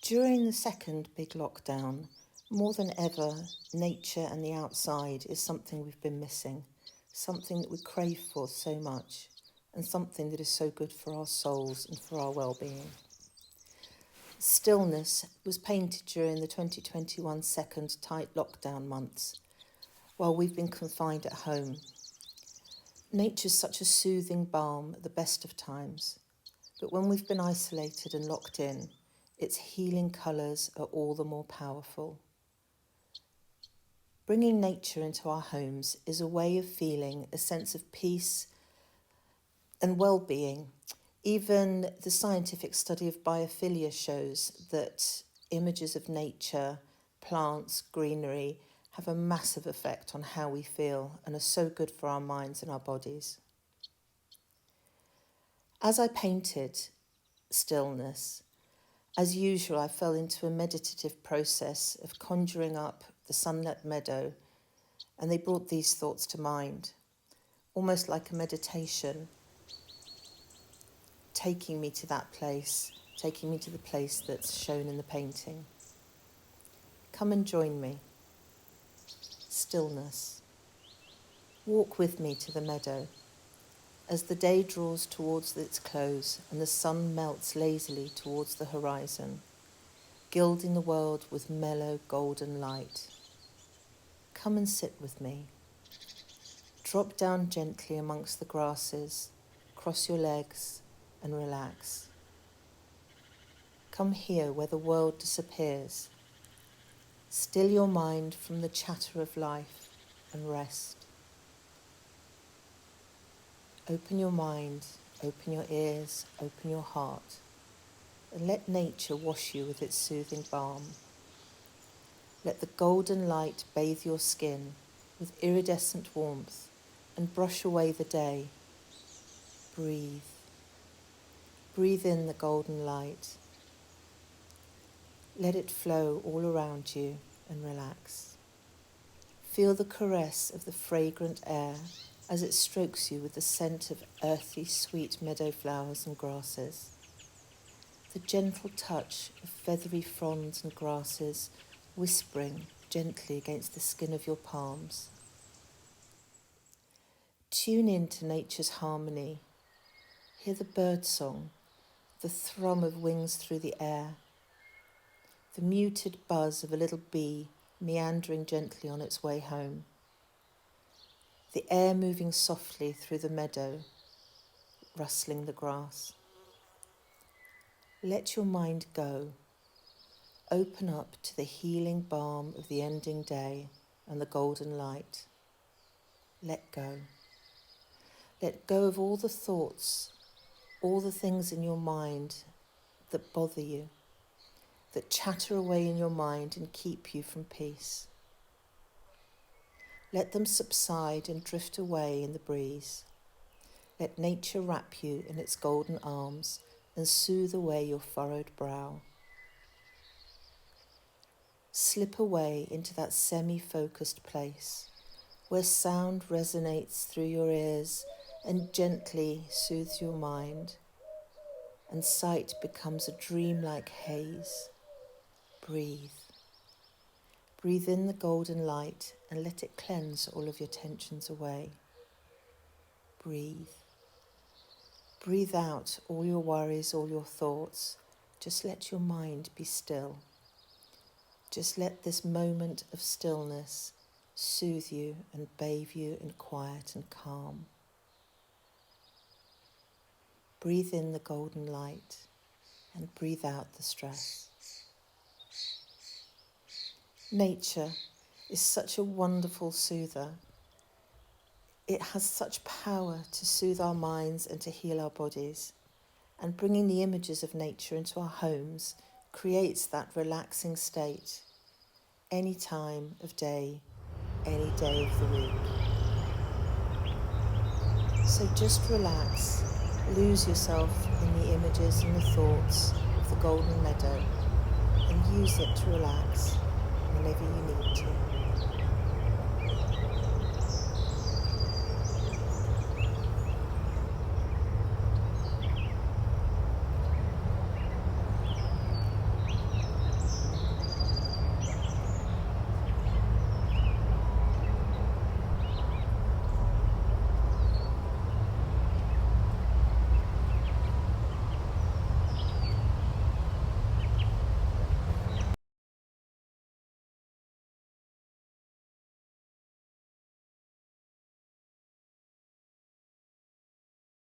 During the second big lockdown, more than ever, nature and the outside is something we've been missing, something that we crave for so much, and something that is so good for our souls and for our well-being. Stillness was painted during the 2021 second tight lockdown months, while we've been confined at home. Nature's such a soothing balm at the best of times, but when we've been isolated and locked in, its healing colours are all the more powerful. Bringing nature into our homes is a way of feeling a sense of peace and well-being. Even the scientific study of biophilia shows that images of nature, plants, greenery have a massive effect on how we feel and are so good for our minds and our bodies. As I painted Stillness, as usual, I fell into a meditative process of conjuring up the sunlit meadow, and they brought these thoughts to mind, almost like a meditation, taking me to that place, taking me to the place that's shown in the painting. Come and join me. Stillness. Walk with me to the meadow. As the day draws towards its close and the sun melts lazily towards the horizon, gilding the world with mellow golden light. Come and sit with me. Drop down gently amongst the grasses, cross your legs and relax. Come here where the world disappears. Still your mind from the chatter of life and rest. Open your mind, open your ears, open your heart, and let nature wash you with its soothing balm. Let the golden light bathe your skin with iridescent warmth and brush away the day. Breathe. Breathe in the golden light. Let it flow all around you and relax. Feel the caress of the fragrant air as it strokes you with the scent of earthy, sweet meadow flowers and grasses. The gentle touch of feathery fronds and grasses whispering gently against the skin of your palms. Tune in to nature's harmony. Hear the bird song, the thrum of wings through the air, the muted buzz of a little bee meandering gently on its way home. The air moving softly through the meadow, rustling the grass. Let your mind go. Open up to the healing balm of the ending day and the golden light. Let go. Let go of all the thoughts, all the things in your mind that bother you, that chatter away in your mind and keep you from peace. Let them subside and drift away in the breeze. Let nature wrap you in its golden arms and soothe away your furrowed brow. Slip away into that semi-focused place where sound resonates through your ears and gently soothes your mind, and sight becomes a dreamlike haze. Breathe. Breathe in the golden light and let it cleanse all of your tensions away. Breathe. Breathe out all your worries, all your thoughts. Just let your mind be still. Just let this moment of stillness soothe you and bathe you in quiet and calm. Breathe in the golden light and breathe out the stress. Nature is such a wonderful soother. It has such power to soothe our minds and to heal our bodies. And bringing the images of nature into our homes creates that relaxing state any time of day, any day of the week. So just relax, lose yourself in the images and the thoughts of the golden meadow and use it to relax whenever you need to.